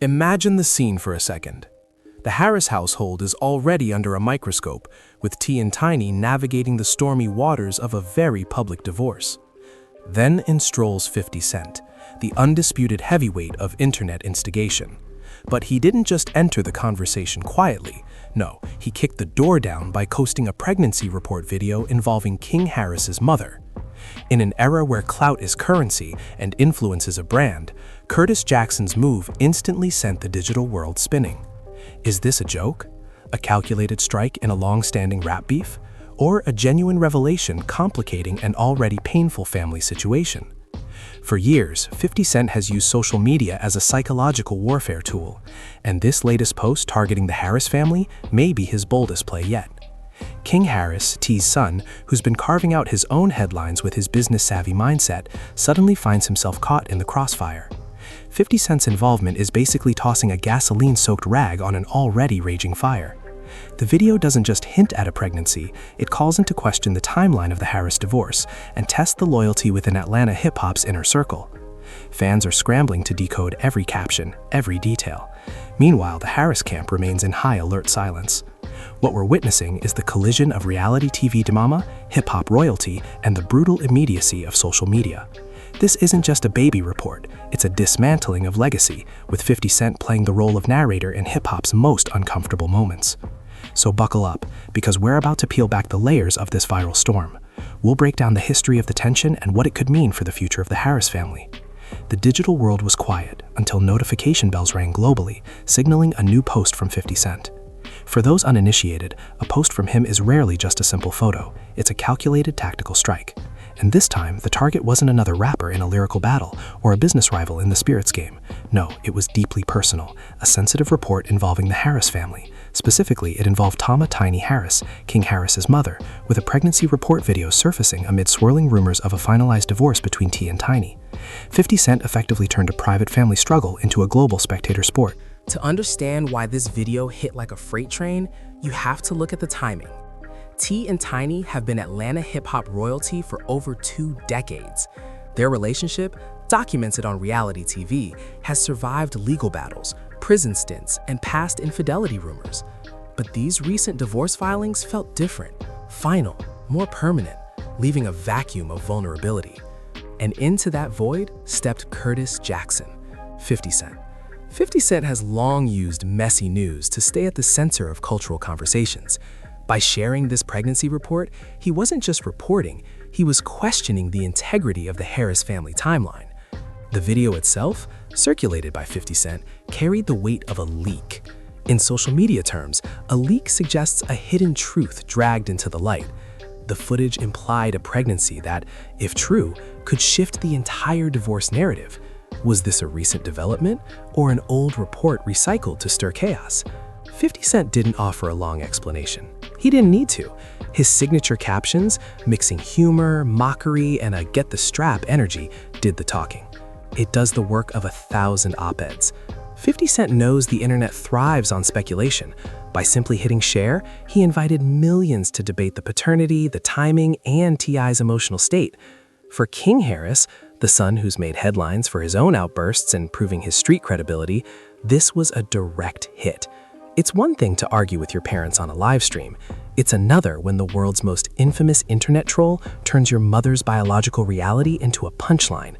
Imagine the scene for a second. The Harris household is already under a microscope, with T and Tiny navigating the stormy waters of a very public divorce. Then in strolls 50 Cent, the undisputed heavyweight of internet instigation. But he didn't just enter the conversation quietly. No, he kicked the door down by posting a pregnancy report video involving King Harris's mother. In an era where clout is currency and influence is a brand, Curtis Jackson's move instantly sent the digital world spinning. Is this a joke? A calculated strike in a long-standing rap beef? Or a genuine revelation complicating an already painful family situation? For years, 50 Cent has used social media as a psychological warfare tool, and this latest post targeting the Harris family may be his boldest play yet. King Harris, T's son, who's been carving out his own headlines with his business-savvy mindset, suddenly finds himself caught in the crossfire. 50 Cent's involvement is basically tossing a gasoline-soaked rag on an already raging fire. The video doesn't just hint at a pregnancy, it calls into question the timeline of the Harris divorce and tests the loyalty within Atlanta hip-hop's inner circle. Fans are scrambling to decode every caption, every detail. Meanwhile, the Harris camp remains in high alert silence. What we're witnessing is the collision of reality TV drama, hip-hop royalty, and the brutal immediacy of social media. This isn't just a baby report, it's a dismantling of legacy, with 50 Cent playing the role of narrator in hip-hop's most uncomfortable moments. So buckle up, because we're about to peel back the layers of this viral storm. We'll break down the history of the tension and what it could mean for the future of the Harris family. The digital world was quiet until notification bells rang globally, signaling a new post from 50 Cent. For those uninitiated, a post from him is rarely just a simple photo. It's a calculated tactical strike. And this time, the target wasn't another rapper in a lyrical battle or a business rival in the spirits game. No, it was deeply personal, a sensitive report involving the Harris family. Specifically, it involved Tama Tiny Harris, King Harris's mother, with a pregnancy report video surfacing amid swirling rumors of a finalized divorce between T and Tiny. 50 Cent effectively turned a private family struggle into a global spectator sport. To understand why this video hit like a freight train, you have to look at the timing. T and Tiny have been Atlanta hip-hop royalty for over 2 decades. Their relationship, documented on reality TV, has survived legal battles, prison stints, and past infidelity rumors. But these recent divorce filings felt different, final, more permanent, leaving a vacuum of vulnerability. And into that void stepped Curtis Jackson, 50 Cent. 50 Cent has long used messy news to stay at the center of cultural conversations. By sharing this pregnancy report, he wasn't just reporting, he was questioning the integrity of the Harris family timeline. The video itself, circulated by 50 Cent, carried the weight of a leak. In social media terms, a leak suggests a hidden truth dragged into the light. The footage implied a pregnancy that, if true, could shift the entire divorce narrative. Was this a recent development, or an old report recycled to stir chaos? 50 Cent didn't offer a long explanation. He didn't need to. His signature captions, mixing humor, mockery, and a get-the-strap energy, did the talking. It does the work of 1,000 op-eds. 50 Cent knows the internet thrives on speculation. By simply hitting share, he invited millions to debate the paternity, the timing, and T.I.'s emotional state. For King Harris, the son who's made headlines for his own outbursts and proving his street credibility, this was a direct hit. It's one thing to argue with your parents on a live stream. It's another when the world's most infamous internet troll turns your mother's biological reality into a punchline.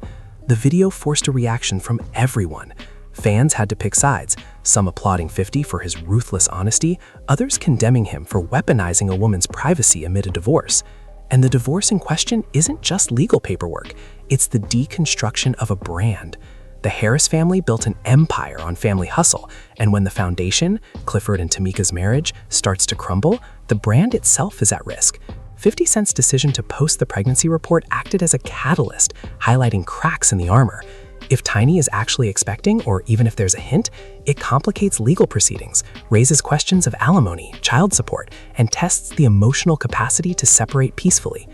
The video forced a reaction from everyone. Fans had to pick sides, some applauding 50 for his ruthless honesty, others condemning him for weaponizing a woman's privacy amid a divorce. And the divorce in question isn't just legal paperwork, it's the deconstruction of a brand. The Harris family built an empire on family hustle, and when the foundation, Clifford and Tameka's marriage, starts to crumble, the brand itself is at risk. 50 Cent's decision to post the pregnancy report acted as a catalyst, highlighting cracks in the armor. If Tiny is actually expecting, or even if there's a hint, it complicates legal proceedings, raises questions of alimony, child support, and tests the emotional capacity to separate peacefully.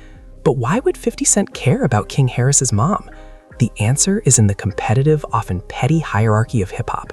But why would 50 Cent care about King Harris's mom? The answer is in the competitive, often petty hierarchy of hip-hop.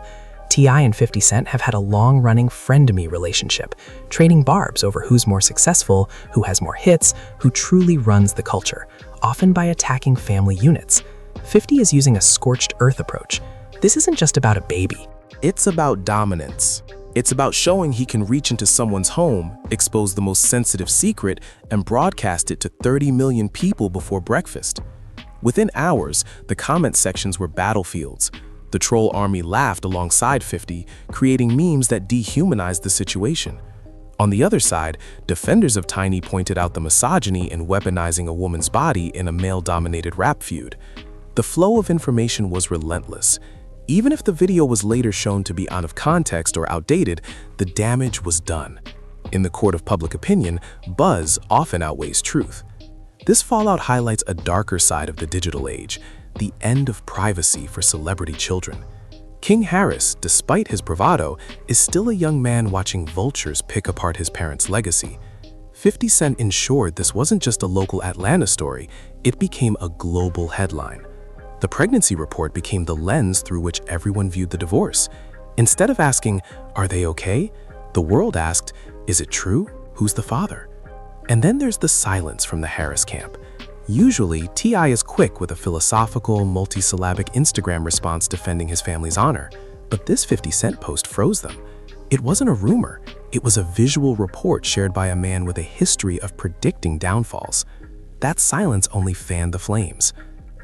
T.I. and 50 Cent have had a long-running friend-to-me relationship, trading barbs over who's more successful, who has more hits, who truly runs the culture, often by attacking family units. 50 is using a scorched earth approach. This isn't just about a baby. It's about dominance. It's about showing he can reach into someone's home, expose the most sensitive secret, and broadcast it to 30 million people before breakfast. Within hours, the comment sections were battlefields. The troll army laughed alongside 50, creating memes that dehumanized the situation. On the other side, defenders of Tiny pointed out the misogyny in weaponizing a woman's body in a male-dominated rap feud. The flow of information was relentless. Even if the video was later shown to be out of context or outdated, the damage was done. In the court of public opinion, buzz often outweighs truth. This fallout highlights a darker side of the digital age, the end of privacy for celebrity children. King Harris, despite his bravado, is still a young man watching vultures pick apart his parents' legacy. 50 Cent ensured this wasn't just a local Atlanta story, it became a global headline. The pregnancy report became the lens through which everyone viewed the divorce. Instead of asking, "Are they okay?" the world asked, "Is it true? Who's the father?" And then there's the silence from the Harris camp. Usually, T.I. is quick with a philosophical, multisyllabic Instagram response defending his family's honor. But this 50 Cent post froze them. It wasn't a rumor, it was a visual report shared by a man with a history of predicting downfalls. That silence only fanned the flames.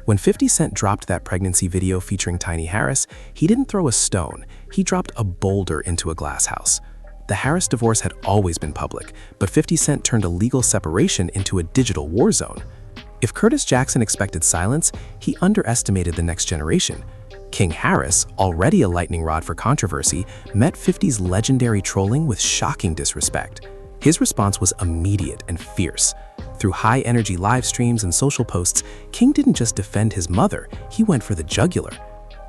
When 50 Cent dropped that pregnancy video featuring Tiny Harris, he didn't throw a stone, he dropped a boulder into a glass house. The Harris divorce had always been public, but 50 Cent turned a legal separation into a digital war zone. If Curtis Jackson expected silence, he underestimated the next generation. King Harris, already a lightning rod for controversy, met 50's legendary trolling with shocking disrespect. His response was immediate and fierce. Through high-energy live streams and social posts, King didn't just defend his mother, he went for the jugular.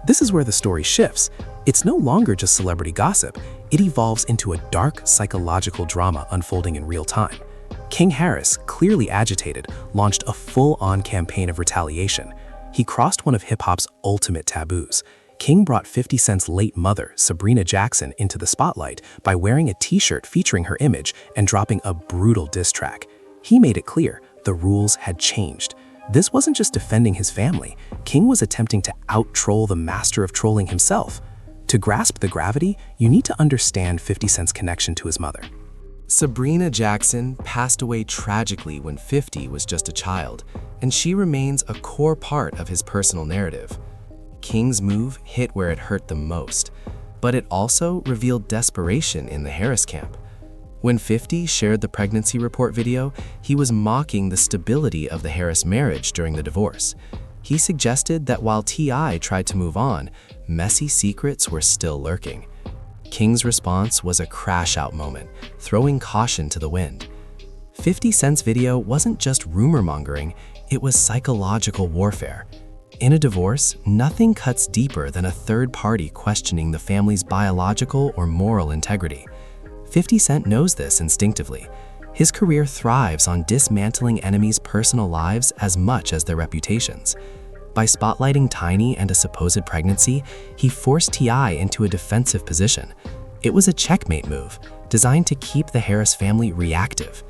This is where the story shifts. It's no longer just celebrity gossip, it evolves into a dark psychological drama unfolding in real time. King Harris, clearly agitated, launched a full-on campaign of retaliation. He crossed one of hip-hop's ultimate taboos. King brought 50 Cent's late mother, Sabrina Jackson, into the spotlight by wearing a t-shirt featuring her image and dropping a brutal diss track. He made it clear the rules had changed. This wasn't just defending his family. King was attempting to out-troll the master of trolling himself. To grasp the gravity, you need to understand 50 Cent's connection to his mother. Sabrina Jackson passed away tragically when 50 was just a child, and she remains a core part of his personal narrative. King's move hit where it hurt the most, but it also revealed desperation in the Harris camp. When 50 shared the pregnancy report video, he was mocking the stability of the Harris marriage during the divorce. He suggested that while T.I. tried to move on, messy secrets were still lurking. King's response was a crash-out moment, throwing caution to the wind. 50 Cent's video wasn't just rumor-mongering, it was psychological warfare. In a divorce, nothing cuts deeper than a third party questioning the family's biological or moral integrity. 50 Cent knows this instinctively. His career thrives on dismantling enemies' personal lives as much as their reputations. By spotlighting Tiny and a supposed pregnancy, he forced T.I. into a defensive position. It was a checkmate move, designed to keep the Harris family reactive.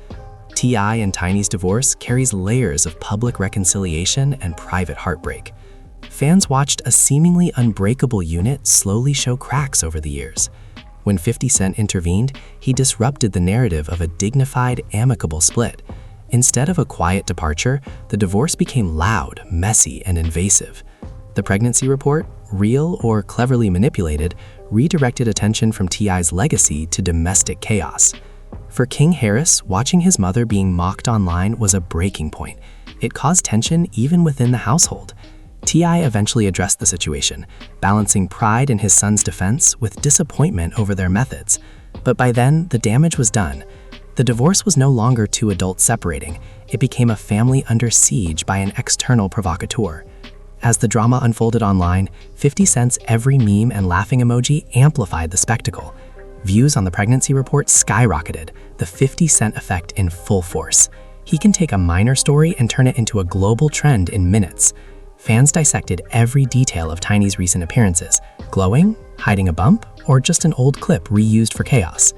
T.I. and Tiny's divorce carries layers of public reconciliation and private heartbreak. Fans watched a seemingly unbreakable unit slowly show cracks over the years. When 50 Cent intervened, he disrupted the narrative of a dignified, amicable split. Instead of a quiet departure, the divorce became loud, messy, and invasive. The pregnancy report, real or cleverly manipulated, redirected attention from T.I.'s legacy to domestic chaos. For King Harris, watching his mother being mocked online was a breaking point. It caused tension even within the household. T.I. eventually addressed the situation, balancing pride in his son's defense with disappointment over their methods. But by then, the damage was done. The divorce was no longer two adults separating. It became a family under siege by an external provocateur. As the drama unfolded online, 50 Cent's every meme and laughing emoji amplified the spectacle. Views on the pregnancy report skyrocketed, the 50 Cent effect in full force. He can take a minor story and turn it into a global trend in minutes. Fans dissected every detail of Tiny's recent appearances, glowing, hiding a bump, or just an old clip reused for chaos.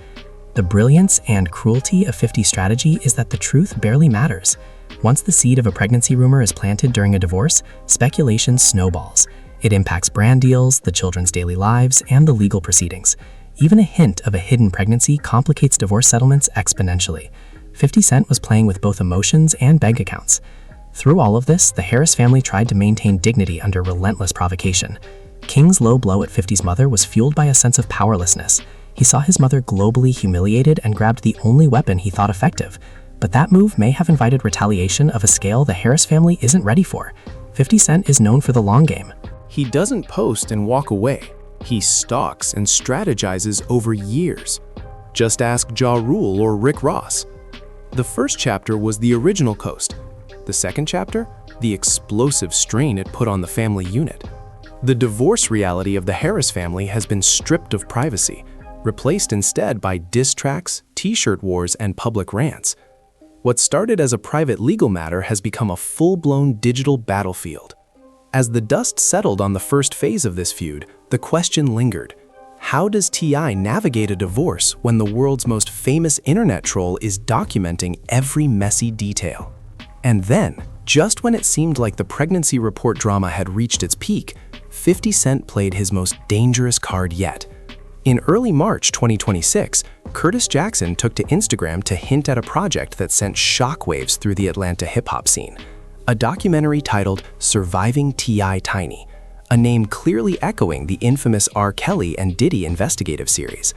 The brilliance and cruelty of 50's strategy is that the truth barely matters. Once the seed of a pregnancy rumor is planted during a divorce, speculation snowballs. It impacts brand deals, the children's daily lives, and the legal proceedings. Even a hint of a hidden pregnancy complicates divorce settlements exponentially. 50 Cent was playing with both emotions and bank accounts. Through all of this, the Harris family tried to maintain dignity under relentless provocation. King's low blow at 50's mother was fueled by a sense of powerlessness. He saw his mother globally humiliated and grabbed the only weapon he thought effective. But that move may have invited retaliation of a scale the Harris family isn't ready for. 50 Cent is known for the long game. He doesn't post and walk away. He stalks and strategizes over years. Just ask Ja Rule or Rick Ross. The first chapter was the original coast. The second chapter, the explosive strain it put on the family unit. The divorce reality of the Harris family has been stripped of privacy, replaced instead by diss tracks, t-shirt wars, and public rants. What started as a private legal matter has become a full-blown digital battlefield. As the dust settled on the first phase of this feud, the question lingered. How does T.I. navigate a divorce when the world's most famous internet troll is documenting every messy detail? And then, just when it seemed like the pregnancy report drama had reached its peak, 50 Cent played his most dangerous card yet. In early March 2026, Curtis Jackson took to Instagram to hint at a project that sent shockwaves through the Atlanta hip-hop scene. A documentary titled Surviving T.I. Tiny, a name clearly echoing the infamous R. Kelly and Diddy investigative series.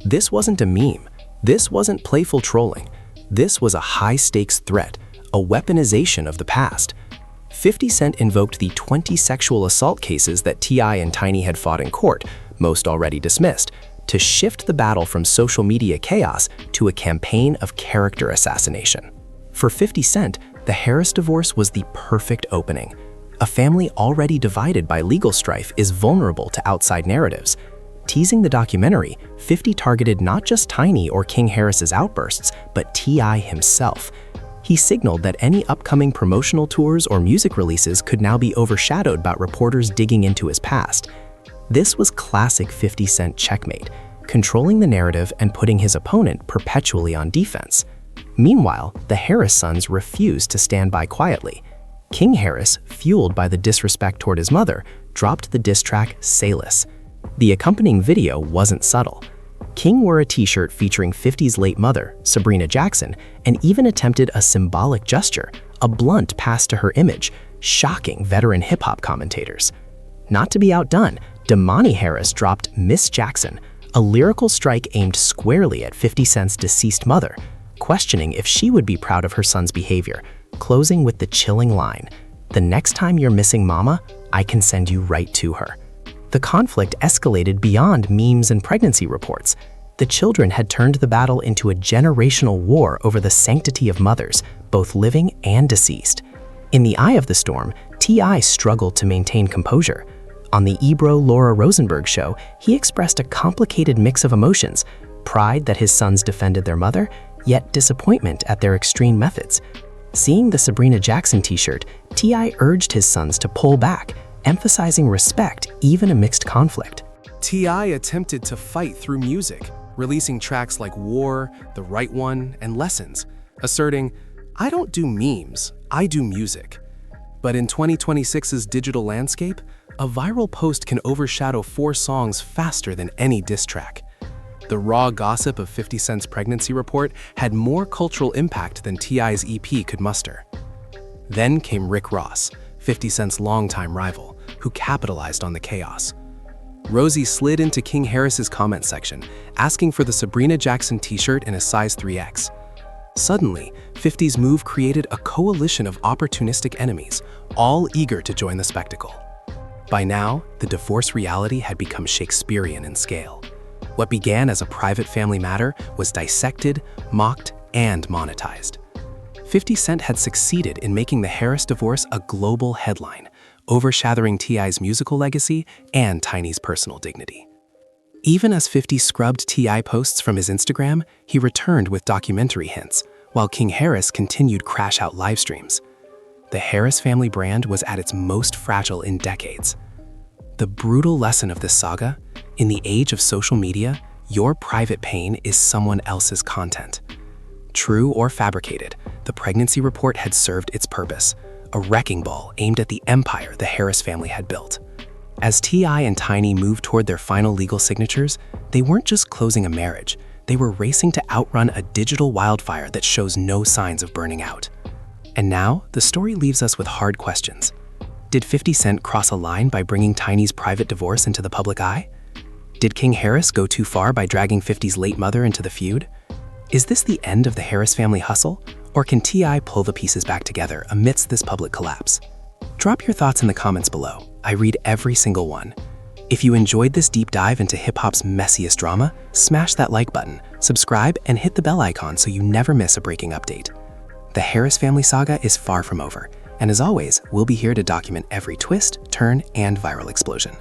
This wasn't a meme. This wasn't playful trolling. This was a high-stakes threat, a weaponization of the past. 50 Cent invoked the 20 sexual assault cases that T.I. and Tiny had fought in court, most already dismissed, to shift the battle from social media chaos to a campaign of character assassination. For 50 Cent, the Harris divorce was the perfect opening. A family already divided by legal strife is vulnerable to outside narratives. Teasing the documentary, 50 targeted not just Tiny or King Harris's outbursts, but T.I. himself. He signaled that any upcoming promotional tours or music releases could now be overshadowed by reporters digging into his past. This was classic 50 Cent checkmate, controlling the narrative and putting his opponent perpetually on defense. Meanwhile, the Harris sons refused to stand by quietly. King Harris, fueled by the disrespect toward his mother, dropped the diss track Salus. The accompanying video wasn't subtle. King wore a t-shirt featuring 50's late mother, Sabrina Jackson, and even attempted a symbolic gesture, a blunt pass to her image, shocking veteran hip-hop commentators. Not to be outdone, Damani Harris dropped Miss Jackson, a lyrical strike aimed squarely at 50 Cent's deceased mother, questioning if she would be proud of her son's behavior, closing with the chilling line, "The next time you're missing mama, I can send you right to her." The conflict escalated beyond memes and pregnancy reports. The children had turned the battle into a generational war over the sanctity of mothers, both living and deceased. In the eye of the storm, T.I. struggled to maintain composure. On the Ebro Laura Rosenberg show, he expressed a complicated mix of emotions, pride that his sons defended their mother, yet disappointment at their extreme methods. Seeing the Sabrina Jackson t-shirt, T.I. urged his sons to pull back, emphasizing respect even amidst conflict. T.I. attempted to fight through music, releasing tracks like War, The Right One, and Lessons, asserting, "I don't do memes, I do music." But in 2026's digital landscape, a viral post can overshadow 4 songs faster than any diss track. The raw gossip of 50 Cent's pregnancy report had more cultural impact than T.I.'s EP could muster. Then came Rick Ross, 50 Cent's longtime rival, who capitalized on the chaos. Rosie slid into King Harris's comment section, asking for the Sabrina Jackson t-shirt in a size 3X. Suddenly, 50's move created a coalition of opportunistic enemies, all eager to join the spectacle. By now, the divorce reality had become Shakespearean in scale. What began as a private family matter was dissected, mocked, and monetized. 50 Cent had succeeded in making the Harris divorce a global headline, overshadowing T.I.'s musical legacy and Tiny's personal dignity. Even as 50 scrubbed T.I. posts from his Instagram, he returned with documentary hints, while King Harris continued crash-out live streams. The Harris family brand was at its most fragile in decades. The brutal lesson of this saga: in the age of social media, your private pain is someone else's content. True or fabricated, the pregnancy report had served its purpose, a wrecking ball aimed at the empire the Harris family had built. As T.I. and Tiny moved toward their final legal signatures, they weren't just closing a marriage, they were racing to outrun a digital wildfire that shows no signs of burning out. And now, the story leaves us with hard questions. Did 50 Cent cross a line by bringing Tiny's private divorce into the public eye? Did King Harris go too far by dragging 50's late mother into the feud? Is this the end of the Harris family hustle, or can T.I. pull the pieces back together amidst this public collapse? Drop your thoughts in the comments below. I read every single one. If you enjoyed this deep dive into hip-hop's messiest drama, smash that like button, subscribe, and hit the bell icon so you never miss a breaking update. The Harris family saga is far from over, and as always, we'll be here to document every twist, turn, and viral explosion.